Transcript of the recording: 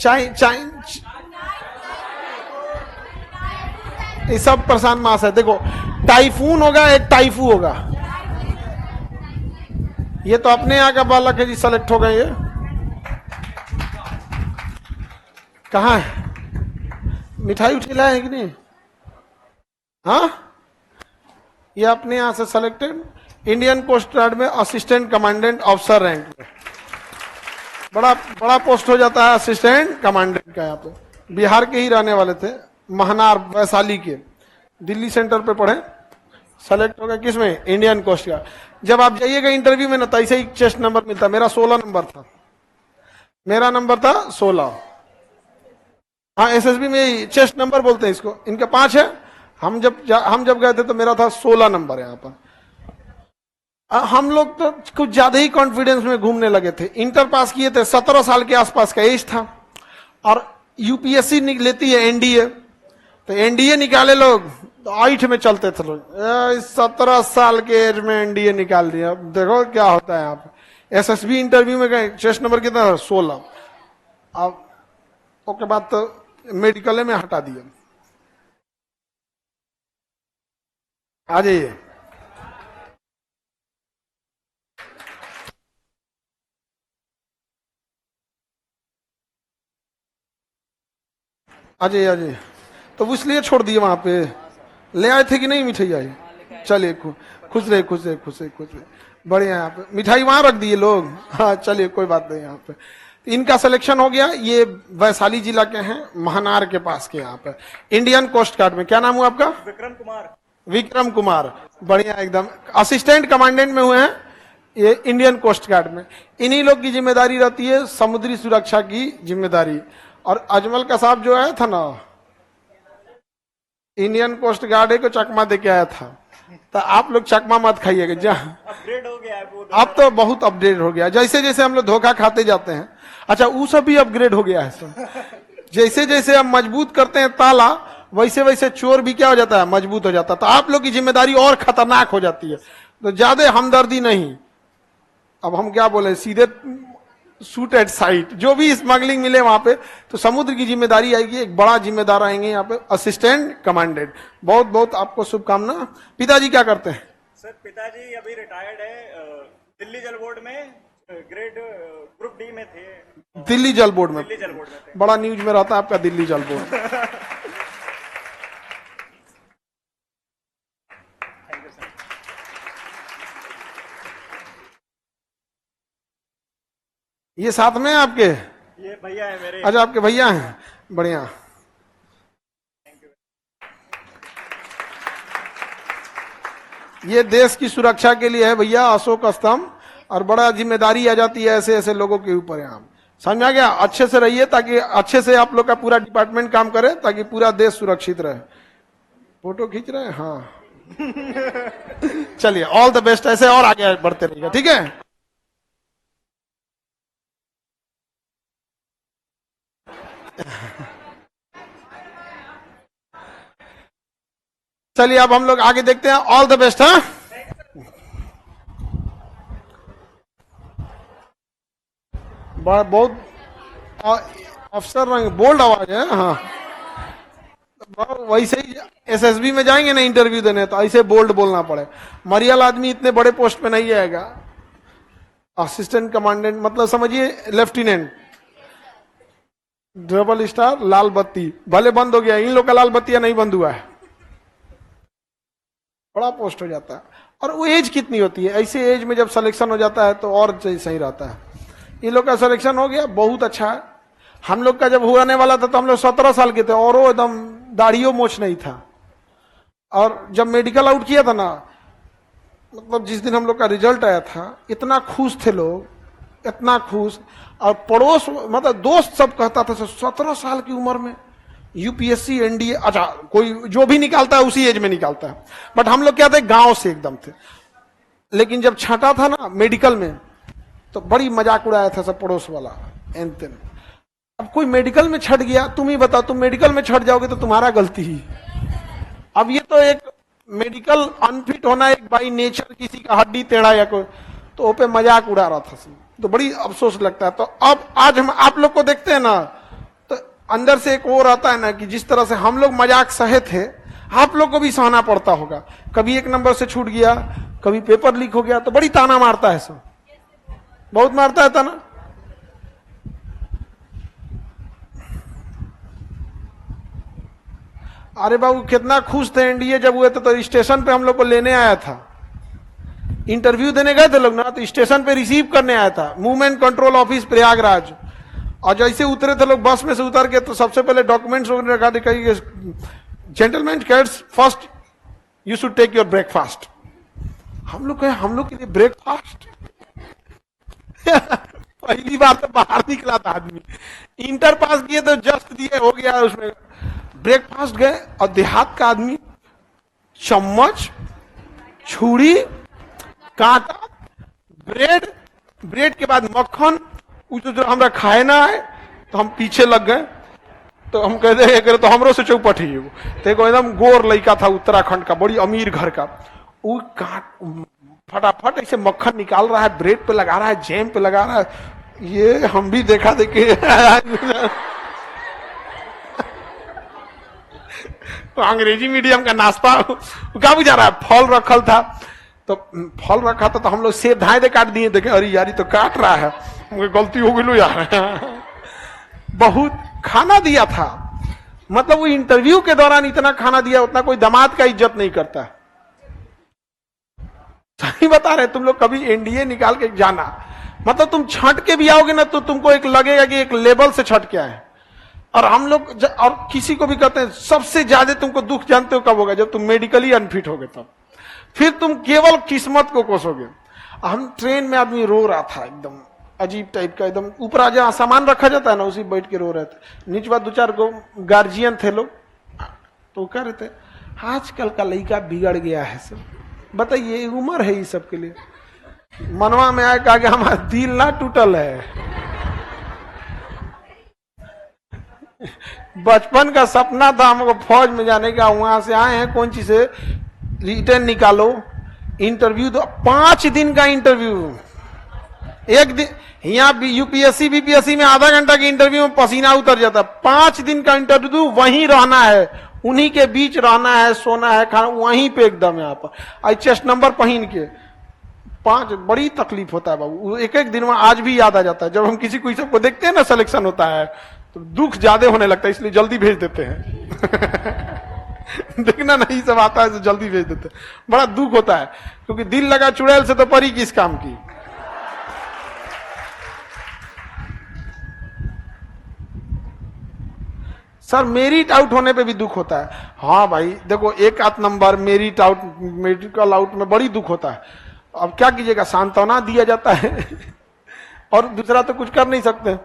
चाइ चाइ ये सब प्रशांत महासागर देखो, टाइफून होगा, एक टाइफू होगा। ये तो अपने यहाँ का बालक है जी, सेलेक्ट हो गए। ये कहाँ है? मिठाई उठी लाए है कि नहीं? हाँ, ये अपने यहां से सिलेक्टेड, इंडियन कोस्ट गार्ड में असिस्टेंट कमांडेंट ऑफिसर रैंक में। बड़ा बड़ा पोस्ट हो जाता है असिस्टेंट कमांडेंट का। यहाँ पे बिहार के ही रहने वाले थे, महनार वैशाली के, दिल्ली सेंटर पे पढ़े, सेलेक्ट हो गए किसमें? Indian coast guard. जब आप जाइएगा इंटरव्यू में ना, तो ऐसे ही चेस्ट नंबर मिलता। मेरा 16 नंबर था, मेरा नंबर था 16। हाँ, एसएसबी में चेस्ट नंबर बोलते हैं इसको, इनका 5 है। हम जब गए थे तो मेरा था 16 नंबर। यहाँ पर हम लोग तो कुछ ज्यादा ही कॉन्फिडेंस में घूमने लगे थे। इंटर पास किए थे, 17 साल के आसपास का एज था, और यूपीएससी लेती है एनडीए, तो एनडीए निकाले लोग तो 8 में चलते थे लोग। 17 साल के एज में एनडीए निकाल दिया। अब देखो क्या होता है यहाँ पे। एसएसबी इंटरव्यू में गए, चेस्ट नंबर कितना था? 16। अब उसके बाद तो मेडिकल में हटा दिया। आ जाइए। आ जाइए। तो इसलिए छोड़ दिए वहां पे। ले आए थे कि नहीं मिठाई? आई, चलिए, खुश रहे। बढ़िया। यहाँ पे मिठाई वहां रख दिए लोग। हाँ, चलिए, कोई बात नहीं। यहाँ पे इनका सिलेक्शन हो गया। ये वैशाली जिला के हैं, महनार के पास के। यहाँ पे इंडियन कोस्ट गार्ड में। क्या नाम हुआ आपका? विक्रम कुमार। बढ़िया, एकदम असिस्टेंट कमांडेंट में हुए हैं ये इंडियन कोस्ट गार्ड में। इन्हीं लोग की जिम्मेदारी रहती है समुद्री सुरक्षा की जिम्मेदारी। और अजमल का साहब जो आया था ना, इंडियन कोस्ट गार्ड को चकमा दे के आया था। तो आप लोग चकमा मत खाइएगा, जहाँ अपग्रेड हो गया है वो। अब तो बहुत अपडेट हो गया। जैसे जैसे हम लोग धोखा खाते जाते हैं, अच्छा, वो सब भी अपग्रेड हो गया है सब। जैसे जैसे हम मजबूत करते हैं ताला, वैसे वैसे चोर भी क्या हो जाता है? मजबूत हो जाता है। तो आप लोग की जिम्मेदारी और खतरनाक हो जाती है। तो ज्यादा हमदर्दी नहीं। अब हम क्या बोले, सीधे शूट एट साइट। जो भी स्मगलिंग मिले वहां पे, तो समुद्र की जिम्मेदारी आएगी। एक बड़ा जिम्मेदार आएंगे यहाँ पे, असिस्टेंट कमांडेंट। बहुत बहुत आपको शुभकामना। पिताजी क्या करते हैं? सर, पिताजी अभी रिटायर्ड है। दिल्ली जल बोर्ड में ग्रेड ग्रुप डी में थे। दिल्ली जल बोर्ड में दिल्ली जल बोर्ड में थे। बड़ा न्यूज में रहता है आपका दिल्ली जल बोर्ड। Thank you sir. ये साथ में आपके? ये भैया है मेरे। अच्छा, आपके भैया हैं। बढ़िया। ये देश की सुरक्षा के लिए है भैया, अशोक स्तंभ। और बड़ा जिम्मेदारी आ जाती है ऐसे ऐसे लोगों के ऊपर। यहाँ समझ आ गया? अच्छे से रहिए, ताकि अच्छे से आप लोग का पूरा डिपार्टमेंट काम करे, ताकि पूरा देश सुरक्षित रहे। फोटो खींच रहे हैं? हाँ। चलिए, ऑल द बेस्ट। ऐसे और आगे बढ़ते रहिएगा, ठीक है? चलिए, अब हम लोग आगे देखते हैं। All the best. हाँ, बहुत अफसर रंग, बोल्ड आवाज है। हाँ, वैसे ही एसएसबी में जाएंगे ना इंटरव्यू देने, तो ऐसे बोल्ड बोलना पड़े। मरियल आदमी इतने बड़े पोस्ट पे नहीं आएगा। असिस्टेंट कमांडेंट मतलब समझिए लेफ्टिनेंट। डबल स्टार, लाल बत्ती भले बंद हो गया, इन लोग का लाल बत्तियां नहीं बंद हुआ है। बड़ा पोस्ट हो जाता है। और वो एज कितनी होती है? ऐसे एज में जब सिलेक्शन हो जाता है तो और सही रहता है। इन लोग का सिलेक्शन हो गया, बहुत अच्छा है। हम लोग का जब होने वाला था तो हम लोग 17 साल के थे, और वो एकदम दाढ़ियों मोछ नहीं था। और जब मेडिकल आउट किया था ना, मतलब जिस दिन हम लोग का रिजल्ट आया था, इतना खुश थे लोग, इतना खुश। और पड़ोस मतलब दोस्त सब कहता था 17 साल की उम्र में यूपीएससी एनडीए। अच्छा, कोई जो भी निकालता है उसी एज में निकालता है, बट हम लोग क्या थे, गांव से एकदम थे। लेकिन जब छाटा था ना मेडिकल में, तो बड़ी मजाक उड़ाया था सब पड़ोस वाला। एंतन अब कोई मेडिकल में छट गया, तुम ही बताओ, तुम मेडिकल में छट जाओगे तो तुम्हारा गलती ही। अब ये तो एक मेडिकल अनफिट होना, एक बाई नेचर किसी का हड्डी टेढ़ा या कोई, तो पे मजाक उड़ा रहा था सब। तो बड़ी अफसोस लगता है। तो अब आज हम आप लोग को देखते हैं ना, अंदर से एक और आता है ना कि जिस तरह से हम लोग मजाक सहे थे, आप लोग को भी सहना पड़ता होगा। कभी एक नंबर से छूट गया, कभी पेपर लीक हो गया, तो बड़ी ताना मारता है सब, बहुत मारता है ताना। अरे बाबू कितना खुश थे एनडीए जब हुए थे, तो स्टेशन पे हम लोग को लेने आया था। इंटरव्यू देने गए थे लोग ना, तो स्टेशन पे रिसीव करने आया था, मूवमेंट कंट्रोल ऑफिस प्रयागराज। और जैसे उतरे थे लोग बस में से उतर के, तो सबसे पहले डॉक्यूमेंट्स वगैरह रखा दिखाई, gentleman cats first you should take your breakfast. हम लोग कहे हम लोग के लिए ब्रेकफास्ट पहली बार तो बाहर निकला था आदमी, इंटर पास किए तो जस्ट दिए हो गया उसमें, ब्रेकफास्ट गए। और देहात का आदमी चम्मच, छुरी, कांटा, ब्रेड, ब्रेड के बाद मक्खन, जो हमरा खाए ना है, तो हम पीछे लग गए। तो हम कहते तो हमरो से चौपट ही वो, तो एकदम गोर लड़का था उत्तराखंड का, बड़ी अमीर घर का, वो फटाफट ऐसे मक्खन निकाल रहा है, ब्रेड पे लगा रहा है, जैम पे लगा रहा है। ये हम भी देखा देखे तो अंग्रेजी मीडियम का नाश्ता क्या बुझा रहा है, फल रखल था, तो फल रखा था, तो हम लोग सेब धाए दे काट दिए, देखे अरे यार तो काट रहा है, मुझे गलती हो गई यार बहुत खाना दिया था। मतलब वो इंटरव्यू के दौरान इतना खाना दिया, उतना कोई दामाद का इज्जत नहीं करता। सही बता रहे, तुम लोग कभी एनडीए निकाल के जाना, मतलब तुम छंट के भी आओगे ना, तो तुमको एक लगेगा कि एक लेवल से छंट के आए। और हम लोग और किसी को भी कहते हैं सबसे ज्यादा तुमको दुख जानते हो कब होगा, जब तुम मेडिकली अनफिट होगे, तब फिर तुम केवल किस्मत को कोसोगे। हम ट्रेन में आदमी रो रहा था, एकदम अजीब टाइप का, एकदम ऊपर जहाँ सामान रखा जाता है ना, उसी बैठ के रो रहे थे। नीचे दो चार गो गार्जियन थे लोग, तो कह रहे थे आजकल का लड़का बिगड़ गया है सब। बताइए उम्र है ये सब के लिए। मनवा में आए कहा कि हमारा दिल ना टूटल है, बचपन का सपना था हमको फौज में जाने का, वहां से आए हैं कौन चीज से, रिटर्न निकालो, इंटरव्यू दो, 5 दिन का इंटरव्यू। एक दिन यहाँ यूपीएससी बीपीएससी में आधा घंटा के इंटरव्यू में पसीना उतर जाता, 5 दिन का इंटरव्यू वहीं रहना है, उन्हीं के बीच रहना है, सोना है, खाना वहीं पे एकदम यहाँ पर, आई चेस्ट नंबर पहन के 5। बड़ी तकलीफ होता है बाबू, एक एक दिन में आज भी याद आ जाता है। जब हम किसी कोई सबको देखते हैं ना, सिलेक्शन होता है, तो दुख ज्यादा होने लगता है, इसलिए जल्दी भेज देते हैं देखना नहीं सब आता है तो जल्दी भेज देते हैं, बड़ा दुख होता है, क्योंकि दिल लगा चुड़ैल से तो परी किस काम की। सर मेरिट आउट होने पे भी दुख होता है। हाँ भाई देखो, 1 आध number merit out, medical out में बड़ी दुख होता है। अब क्या कीजिएगा, सांत्वना दिया जाता है और दूसरा तो कुछ कर नहीं सकते।